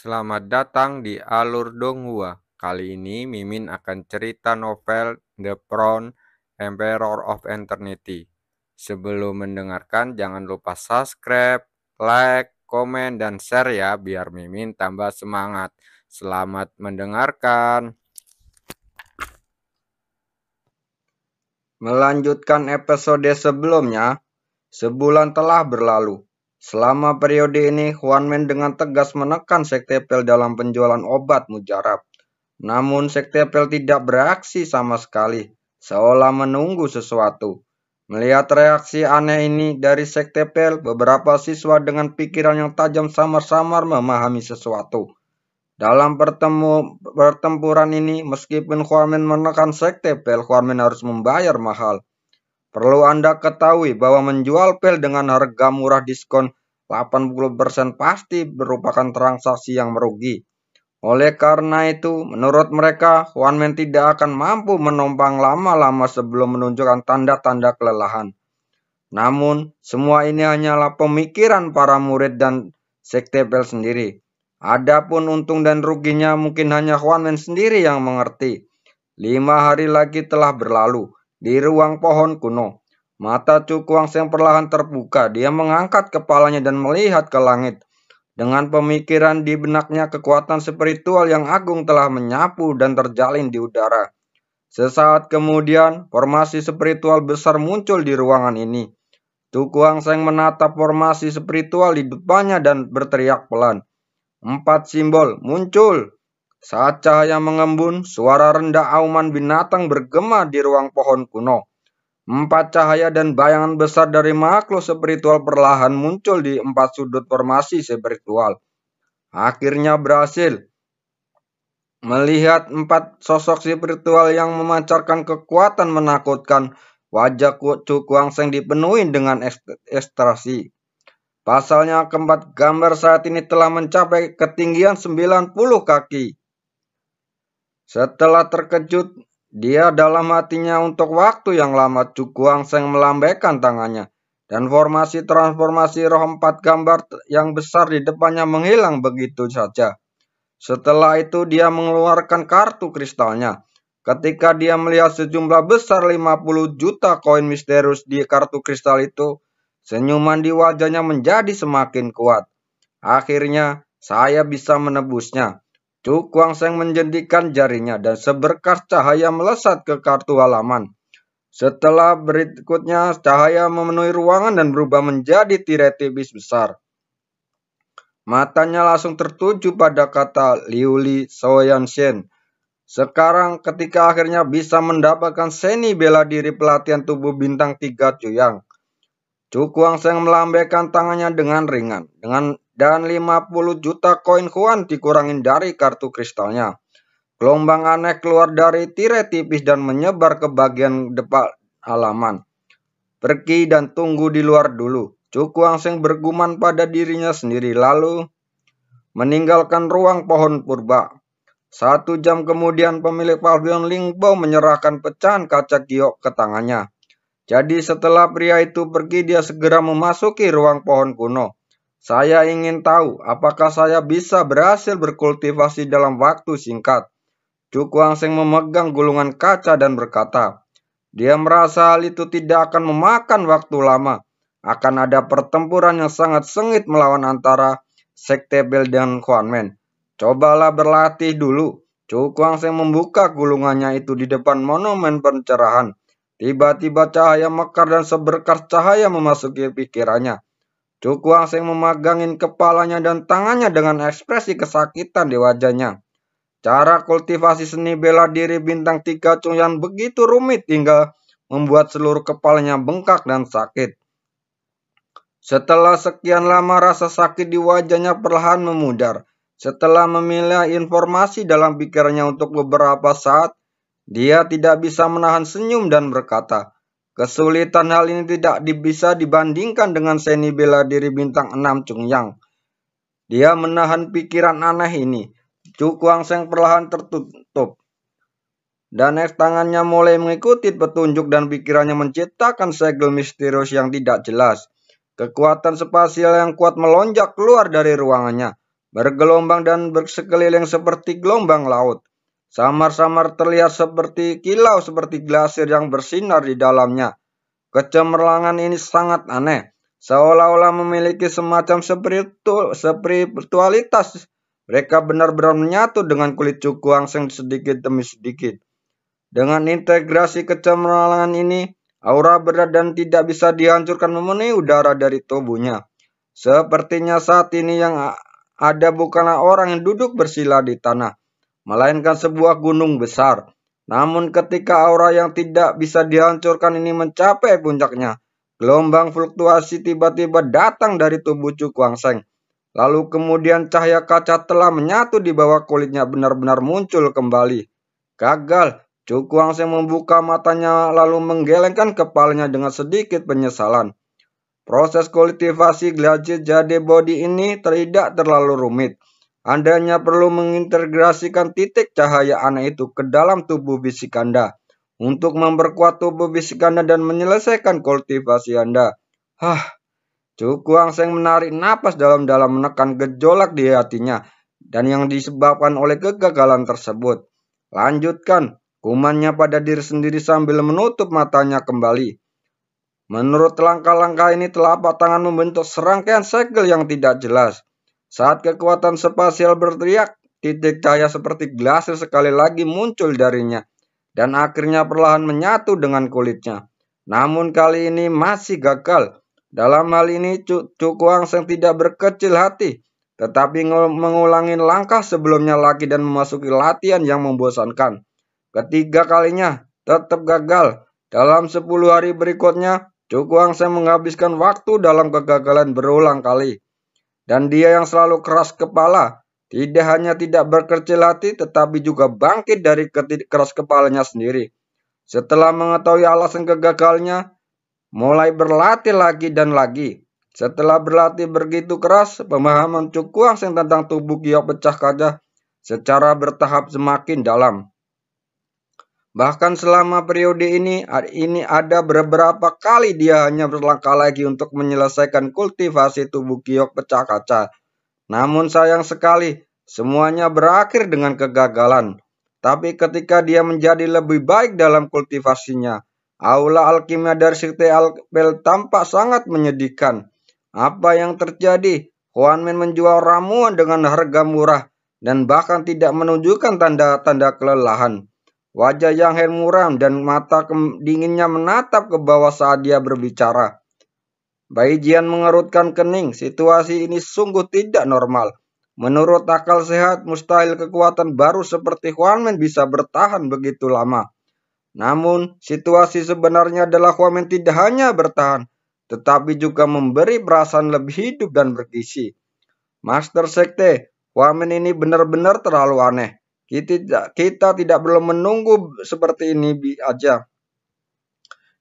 Selamat datang di Alur Donghua. Kali ini Mimin akan cerita novel The Crown, Emperor of Eternity. Sebelum mendengarkan jangan lupa subscribe, like, komen, dan share ya biar Mimin tambah semangat. Selamat mendengarkan. Melanjutkan episode sebelumnya, sebulan telah berlalu. Selama periode ini, Huanmen dengan tegas menekan Sektepel dalam penjualan obat mujarab. Namun Sektepel tidak bereaksi sama sekali, seolah menunggu sesuatu. Melihat reaksi aneh ini dari Sektepel, beberapa siswa dengan pikiran yang tajam samar-samar memahami sesuatu. Dalam pertempuran ini, meskipun Huanmen menekan Sektepel, Huanmen harus membayar mahal. Perlu Anda ketahui bahwa menjual pel dengan harga murah diskon 80% pasti merupakan transaksi yang merugi. Oleh karena itu, menurut mereka, Huanmen tidak akan mampu menopang lama-lama sebelum menunjukkan tanda-tanda kelelahan. Namun, semua ini hanyalah pemikiran para murid dan sekte pel sendiri. Adapun untung dan ruginya mungkin hanya Huanmen sendiri yang mengerti. 5 hari lagi telah berlalu. Di ruang pohon kuno, mata Cukuang yang perlahan terbuka. Dia mengangkat kepalanya dan melihat ke langit. Dengan pemikiran di benaknya, kekuatan spiritual yang agung telah menyapu dan terjalin di udara. Sesaat kemudian, formasi spiritual besar muncul di ruangan ini. Cukuang Seng menatap formasi spiritual di depannya dan berteriak pelan. 4 simbol muncul. Saat cahaya mengembun, suara rendah auman binatang bergema di ruang pohon kuno. 4 cahaya dan bayangan besar dari makhluk spiritual perlahan muncul di 4 sudut formasi spiritual. Akhirnya berhasil. Melihat 4 sosok spiritual yang memancarkan kekuatan menakutkan, wajah Cukuang Seng dipenuhi dengan ekstasi. Pasalnya keempat gambar saat ini telah mencapai ketinggian 90 kaki. Setelah terkejut, dia dalam hatinya untuk waktu yang lama Cukuang Seng melambaikan tangannya. Dan formasi transformasi roh 4 gambar yang besar di depannya menghilang begitu saja. Setelah itu dia mengeluarkan kartu kristalnya. Ketika dia melihat sejumlah besar 50 juta koin misterius di kartu kristal itu, senyuman di wajahnya menjadi semakin kuat. Akhirnya, saya bisa menebusnya. Cukuang Seng menjentikan jarinya dan seberkas cahaya melesat ke kartu halaman. Setelah berikutnya, cahaya memenuhi ruangan dan berubah menjadi tirai tipis besar. Matanya langsung tertuju pada kata Liuli Soyanshen. Sekarang ketika akhirnya bisa mendapatkan seni bela diri pelatihan tubuh bintang 3 Cuyang. Cukuang Seng melambaikan tangannya dengan ringan. Dan 50 juta koin Huan dikurangin dari kartu kristalnya. Gelombang aneh keluar dari tirai tipis dan menyebar ke bagian depan halaman. Pergi dan tunggu di luar dulu. Cukuang Seng bergumam pada dirinya sendiri lalu meninggalkan ruang pohon purba. 1 jam kemudian pemilik pavilion Lingbao menyerahkan pecahan kaca giok ke tangannya. Jadi setelah pria itu pergi, dia segera memasuki ruang pohon kuno. Saya ingin tahu apakah saya bisa berhasil berkultivasi dalam waktu singkat. Cukuang Seng memegang gulungan kaca dan berkata, dia merasa hal itu tidak akan memakan waktu lama. Akan ada pertempuran yang sangat sengit melawan antara Sekte Bel dan Huanmen. Cobalah berlatih dulu. Cukuang Seng membuka gulungannya itu di depan monumen pencerahan. Tiba-tiba cahaya mekar dan seberkas cahaya memasuki pikirannya. Cukuang Seng memegangin kepalanya dan tangannya dengan ekspresi kesakitan di wajahnya. Cara kultivasi seni bela diri bintang 3 Cuyang begitu rumit hingga membuat seluruh kepalanya bengkak dan sakit. Setelah sekian lama rasa sakit di wajahnya perlahan memudar. Setelah memilah informasi dalam pikirannya untuk beberapa saat, dia tidak bisa menahan senyum dan berkata, kesulitan hal ini tidak bisa dibandingkan dengan seni bela diri bintang 6 Cuyang. Dia menahan pikiran aneh ini. Cukuang Seng perlahan tertutup. Dan tangannya mulai mengikuti petunjuk dan pikirannya menciptakan segel misterius yang tidak jelas. Kekuatan spasial yang kuat melonjak keluar dari ruangannya. bergelombang dan bersekeliling seperti gelombang laut. Samar-samar terlihat seperti kilau seperti glasir yang bersinar di dalamnya. Kecemerlangan ini sangat aneh, seolah-olah memiliki semacam spiritualitas. Mereka benar-benar menyatu dengan kulit Cukuangseng sedikit demi sedikit. Dengan integrasi kecemerlangan ini, aura berat dan tidak bisa dihancurkan memenuhi udara dari tubuhnya. Sepertinya saat ini yang ada bukanlah orang yang duduk bersila di tanah, melainkan sebuah gunung besar. Namun ketika aura yang tidak bisa dihancurkan ini mencapai puncaknya, gelombang fluktuasi tiba-tiba datang dari tubuh Cukuangseng. Lalu kemudian cahaya kaca telah menyatu di bawah kulitnya benar-benar muncul kembali. Gagal. Cukuangseng membuka matanya lalu menggelengkan kepalanya dengan sedikit penyesalan. Proses kultivasi Glacier Jade Body ini tidak terlalu rumit. Anda hanya perlu mengintegrasikan titik cahaya aneh itu ke dalam tubuh bisik Anda untuk memperkuat tubuh bisik Anda dan menyelesaikan kultivasi Anda. Cukuangseng menarik napas dalam-dalam menekan gejolak di hatinya dan yang disebabkan oleh kegagalan tersebut. Lanjutkan, kumannya pada diri sendiri sambil menutup matanya kembali. Menurut langkah-langkah ini, telapak tangan membentuk serangkaian segel yang tidak jelas. Saat kekuatan spasial berteriak, titik cahaya seperti glasir sekali lagi muncul darinya, dan akhirnya perlahan menyatu dengan kulitnya. Namun kali ini masih gagal. Dalam hal ini, Cukuangseng tidak berkecil hati, tetapi mengulangi langkah sebelumnya lagi dan memasuki latihan yang membosankan. Ketiga kalinya, tetap gagal. Dalam 10 hari berikutnya, Cukuangseng menghabiskan waktu dalam kegagalan berulang kali. Dan dia yang selalu keras kepala, tidak hanya tidak berkecil hati, tetapi juga bangkit dari keras kepalanya sendiri. Setelah mengetahui alasan kegagalannya, mulai berlatih lagi dan lagi. Setelah berlatih begitu keras, pemahaman Cukuangseng tentang tubuh giok pecah kaca secara bertahap semakin dalam. Bahkan selama periode ini ada beberapa kali dia hanya berlangkah lagi untuk menyelesaikan kultivasi tubuh giok pecah kaca. Namun sayang sekali, semuanya berakhir dengan kegagalan. Tapi ketika dia menjadi lebih baik dalam kultivasinya, aula alkimia dari Sekte Alpel tampak sangat menyedihkan. Apa yang terjadi? Huanmen menjual ramuan dengan harga murah dan bahkan tidak menunjukkan tanda-tanda kelelahan. Wajah Yang Hen muram dan mata dinginnya menatap ke bawah saat dia berbicara. Bai Jian mengerutkan kening. Situasi ini sungguh tidak normal. Menurut akal sehat, mustahil kekuatan baru seperti Huanmen bisa bertahan begitu lama. Namun, situasi sebenarnya adalah Huanmen tidak hanya bertahan, tetapi juga memberi perasaan lebih hidup dan bergizi. Master Sekte, Huanmen ini benar-benar terlalu aneh. Kita tidak perlu menunggu seperti ini aja.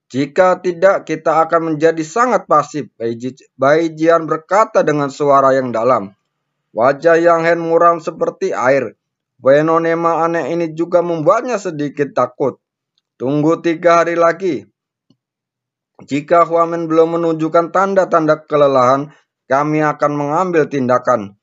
Jika tidak, kita akan menjadi sangat pasif. Bai Jian berkata dengan suara yang dalam. Wajah Yang Hen muram seperti air. Fenomena aneh ini juga membuatnya sedikit takut. Tunggu 3 hari lagi. Jika Huanmen belum menunjukkan tanda-tanda kelelahan, kami akan mengambil tindakan.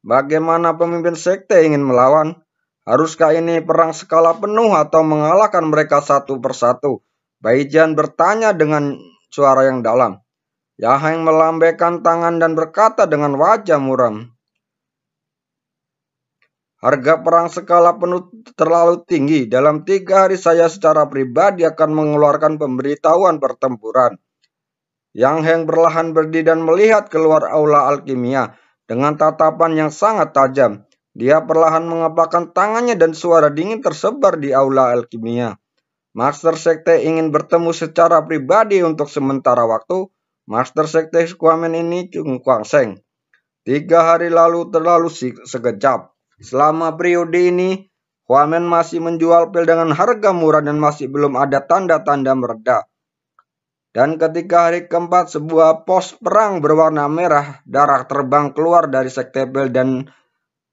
Bagaimana pemimpin sekte ingin melawan? Haruskah ini perang skala penuh atau mengalahkan mereka satu persatu? Bai Jian bertanya dengan suara yang dalam. Yang Heng melambaikan tangan dan berkata dengan wajah muram. Harga perang skala penuh terlalu tinggi. Dalam 3 hari saya secara pribadi akan mengeluarkan pemberitahuan pertempuran. Yang Heng perlahan berdiri dan melihat keluar aula alkimia dengan tatapan yang sangat tajam. Dia perlahan mengepakkan tangannya dan suara dingin tersebar di aula alkimia. Master Sekte ingin bertemu secara pribadi untuk sementara waktu. Master Sekte Huanmen ini Cukuangseng. 3 hari lalu terlalu sekejap. Selama periode ini, Huanmen masih menjual pil dengan harga murah dan masih belum ada tanda-tanda mereda. Dan ketika hari keempat, sebuah pos perang berwarna merah darah terbang keluar dari Sekte Pil dan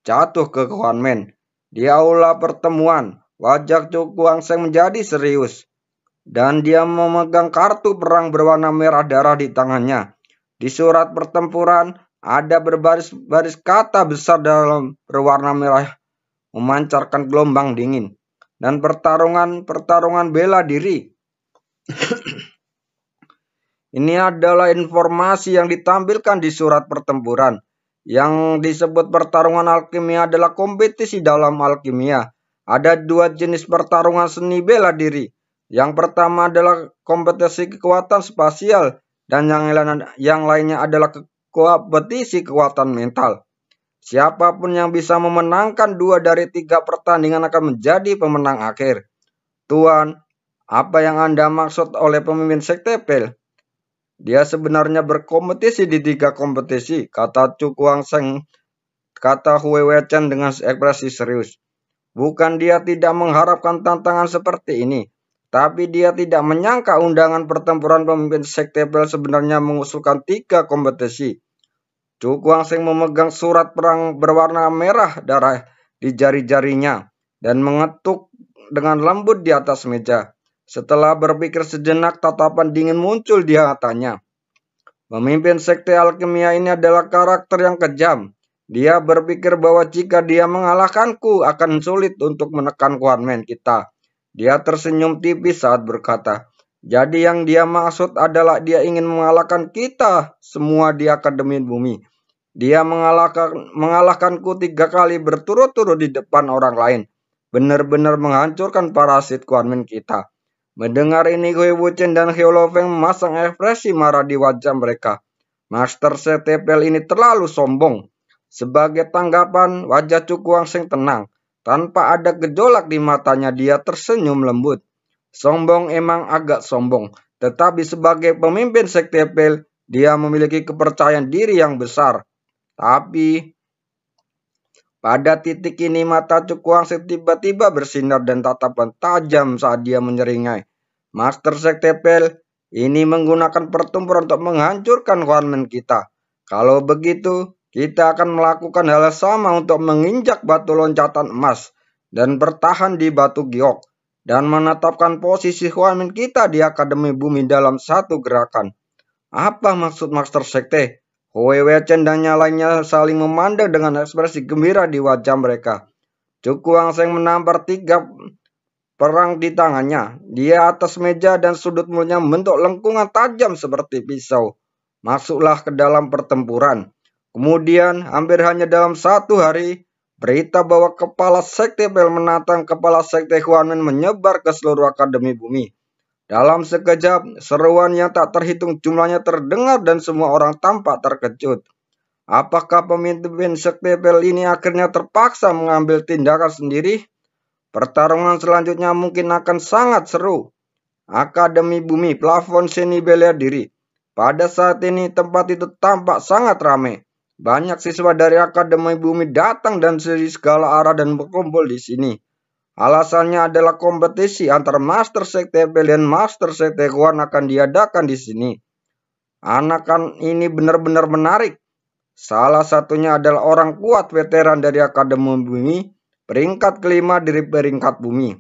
jatuh ke Huanmen. Di aula pertemuan, wajah Cukuangseng menjadi serius. Dan dia memegang kartu perang berwarna merah darah di tangannya. Di surat pertempuran, Ada berbaris-baris kata besar dalam berwarna merah memancarkan gelombang dingin. Dan pertarungan bela diri. Ini adalah informasi yang ditampilkan di surat pertempuran. Yang disebut pertarungan alkimia adalah kompetisi dalam alkimia. Ada dua jenis pertarungan seni bela diri. Yang pertama adalah kompetisi kekuatan spasial dan yang lainnya adalah kompetisi kekuatan mental. Siapapun yang bisa memenangkan 2 dari 3 pertandingan akan menjadi pemenang akhir. Tuan, apa yang Anda maksud oleh pemimpin sekte Pel? Dia sebenarnya berkompetisi di 3 kompetisi, kata Chu Kuang Seng, kata Hue Chen dengan ekspresi serius. Bukan dia tidak mengharapkan tantangan seperti ini, tapi dia tidak menyangka undangan pertempuran pemimpin sekte Pel sebenarnya mengusulkan 3 kompetisi. Chu Kuang Seng memegang surat perang berwarna merah darah di jari-jarinya dan mengetuk dengan lembut di atas meja. Setelah berpikir sejenak, tatapan dingin muncul di matanya. Pemimpin sekte alkimia ini adalah karakter yang kejam. Dia berpikir bahwa jika dia mengalahkanku, akan sulit untuk menekan Kuan kita. Dia tersenyum tipis saat berkata, jadi yang dia maksud adalah dia ingin mengalahkan kita semua di Akademi Bumi. Dia mengalahkanku 3 kali berturut-turut di depan orang lain. Benar-benar menghancurkan parasit Kuan kita. Mendengar ini, Hui Wuchen dan Xiao Lofeng memasang ekspresi marah di wajah mereka. Master Setepel ini terlalu sombong. Sebagai tanggapan, wajah Chu Kuang Seng tenang. Tanpa ada gejolak di matanya, dia tersenyum lembut. Sombong emang agak sombong, tetapi sebagai pemimpin Setepel, dia memiliki kepercayaan diri yang besar. Tapi pada titik ini mata Chu Kuang Seng tiba-tiba bersinar dan tatapan tajam saat dia menyeringai. Master Sekte Pel ini menggunakan pertempuran untuk menghancurkan Huanmen kita. Kalau begitu, kita akan melakukan hal sama untuk menginjak batu loncatan emas dan bertahan di batu giok dan menetapkan posisi Huanmen kita di Akademi Bumi dalam satu gerakan. Apa maksud Master Sekte? Hue Chen dan yang lainnya saling memandang dengan ekspresi gembira di wajah mereka. Chu Kuang Seng menampar 3 perang di tangannya. Dia atas meja dan sudut mulutnya membentuk lengkungan tajam seperti pisau. Masuklah ke dalam pertempuran. Kemudian, hampir hanya dalam 1 hari, berita bahwa kepala sekte Pel menantang kepala sekte Huanmen menyebar ke seluruh Akademi Bumi. Dalam sekejap, seruan yang tak terhitung jumlahnya terdengar dan semua orang tampak terkejut. Apakah pemimpin sekte Pel ini akhirnya terpaksa mengambil tindakan sendiri? Pertarungan selanjutnya mungkin akan sangat seru. Akademi Bumi, plafon seni bela diri. Pada saat ini tempat itu tampak sangat ramai. Banyak siswa dari Akademi Bumi datang dan dari segala arah dan berkumpul di sini. Alasannya adalah kompetisi antara Master Sekte Pel dan Master Sekte Huan akan diadakan di sini. Anak ini benar-benar menarik. Salah satunya adalah orang kuat veteran dari Akademi Bumi, peringkat kelima dari peringkat bumi.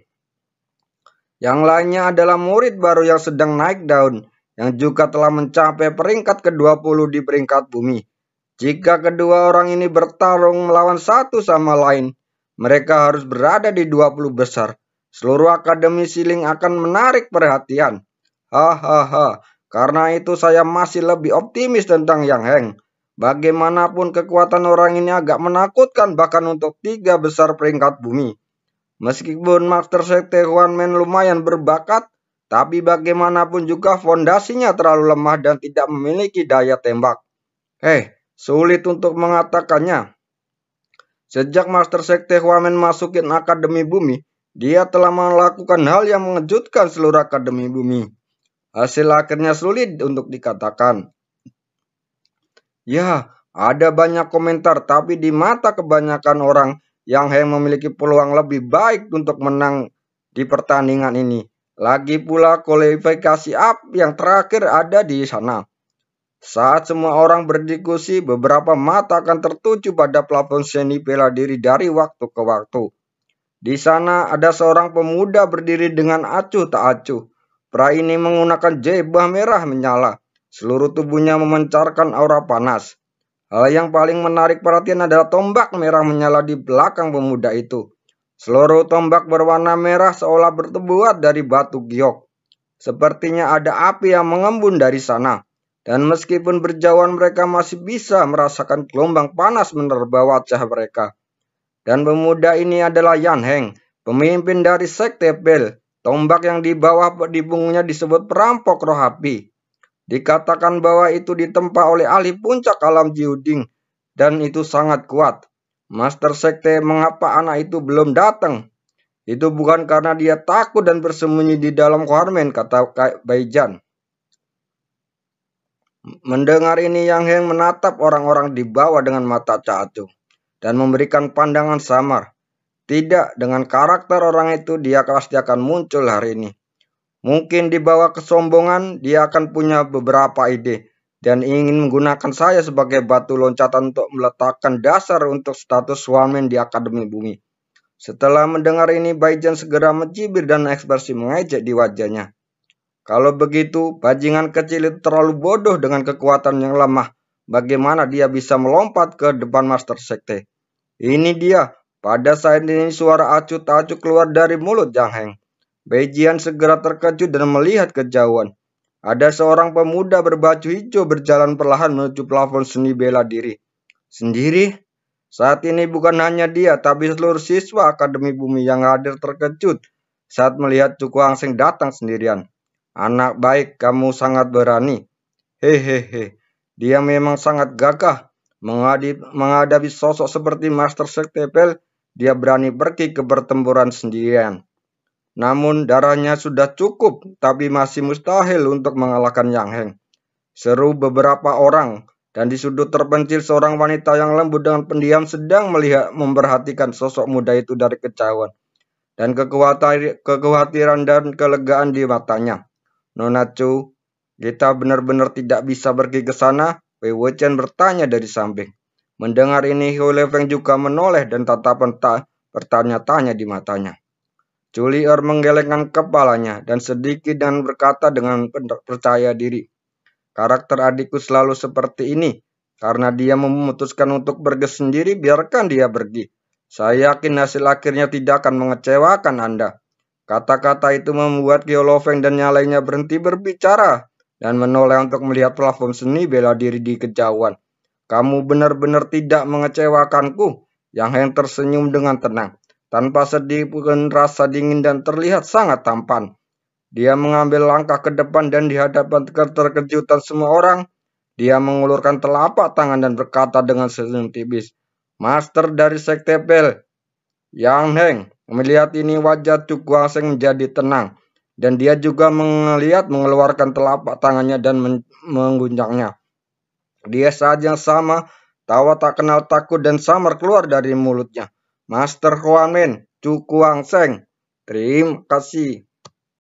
Yang lainnya adalah murid baru yang sedang naik daun, yang juga telah mencapai peringkat ke-20 di peringkat bumi. Jika kedua orang ini bertarung melawan satu sama lain, mereka harus berada di 20 besar. Seluruh akademi siling akan menarik perhatian. Hahaha, karena itu saya masih lebih optimis tentang Yang Heng. Bagaimanapun kekuatan orang ini agak menakutkan bahkan untuk 3 besar peringkat bumi. Meskipun Master Sekte Huanmen lumayan berbakat, tapi bagaimanapun juga fondasinya terlalu lemah dan tidak memiliki daya tembak. Sulit untuk mengatakannya. Sejak Master Sekte Huanmen masukin Akademi Bumi, dia telah melakukan hal yang mengejutkan seluruh Akademi Bumi. Hasil akhirnya sulit untuk dikatakan. Ya, ada banyak komentar, tapi di mata kebanyakan orang, Yang Heng memiliki peluang lebih baik untuk menang di pertandingan ini. Lagi pula kualifikasi up yang terakhir ada di sana. Saat semua orang berdiskusi, beberapa mata akan tertuju pada plafon seni bela diri dari waktu ke waktu. Di sana ada seorang pemuda berdiri dengan acuh tak acuh. Pria ini menggunakan jubah merah menyala. Seluruh tubuhnya memancarkan aura panas. Hal yang paling menarik perhatian adalah tombak merah menyala di belakang pemuda itu. Seluruh tombak berwarna merah seolah terbuat dari batu giok. Sepertinya ada api yang mengembun dari sana. Dan meskipun berjauhan mereka masih bisa merasakan gelombang panas menerpa wajah mereka. Dan pemuda ini adalah Yan Heng, pemimpin dari Sekte Bel. Tombak yang dibawa di punggungnya disebut perampok roh api. Dikatakan bahwa itu ditempa oleh ahli puncak alam Jiuding, dan itu sangat kuat. Master Sekte, mengapa anak itu belum datang? Itu bukan karena dia takut dan bersembunyi di dalam Kwarmen, kata Baijan. Mendengar ini, Yang Heng menatap orang-orang di bawah dengan mata cacu dan memberikan pandangan samar. Tidak, dengan karakter orang itu dia pasti akan muncul hari ini. Mungkin di bawah kesombongan dia akan punya beberapa ide dan ingin menggunakan saya sebagai batu loncatan untuk meletakkan dasar untuk status Swarman di Akademi Bumi. Setelah mendengar ini, Baijan segera mencibir dan ekspresi mengejek di wajahnya. Kalau begitu, bajingan kecil itu terlalu bodoh dengan kekuatan yang lemah. Bagaimana dia bisa melompat ke depan Master Sekte? Ini dia. Pada saat ini suara acuh-acuh keluar dari mulut Yang Heng. Baijian segera terkejut dan melihat kejauhan. Ada seorang pemuda berbaju hijau berjalan perlahan menuju plafon seni bela diri. Sendiri? Saat ini bukan hanya dia, tapi seluruh siswa Akademi Bumi yang hadir terkejut saat melihat Cuku Hangseng datang sendirian. Anak baik, kamu sangat berani. Hehehe, dia memang sangat gagah. Menghadapi sosok seperti Master Sekte Bel, dia berani pergi ke pertempuran sendirian. Namun darahnya sudah cukup, tapi masih mustahil untuk mengalahkan Yang Heng. Seru beberapa orang, dan di sudut terpencil seorang wanita yang lembut dengan pendiam sedang memperhatikan sosok muda itu dari kejauhan. Dan kekhawatiran dan kelegaan di matanya. Nona Chu, kita benar-benar tidak bisa pergi ke sana? Wei Wuchen bertanya dari samping. Mendengar ini, Hu Lefeng juga menoleh dan tatapan bertanya-tanya di matanya. Chu Li'er menggelengkan kepalanya dan sedikit dan berkata dengan percaya diri. Karakter adikku selalu seperti ini. Karena dia memutuskan untuk pergi sendiri, biarkan dia pergi. Saya yakin hasil akhirnya tidak akan mengecewakan Anda. Kata-kata itu membuat Qiu Lofeng dan yang lainnya berhenti berbicara dan menoleh untuk melihat plafon seni bela diri di kejauhan. Kamu benar-benar tidak mengecewakanku. Yang Heng tersenyum dengan tenang, tanpa sedih pun rasa dingin dan terlihat sangat tampan. Dia mengambil langkah ke depan dan di hadapan keterkejutan semua orang, dia mengulurkan telapak tangan dan berkata dengan senyum tipis, Master dari Sekte Bel, Yang Heng. Melihat ini wajah Cuku Hangseng menjadi tenang, dan dia juga mengeluarkan telapak tangannya dan mengguncangnya. Dia saat yang sama, tawa tak kenal takut dan samar keluar dari mulutnya. Master Huan Min, Cuku Hangseng, terima kasih.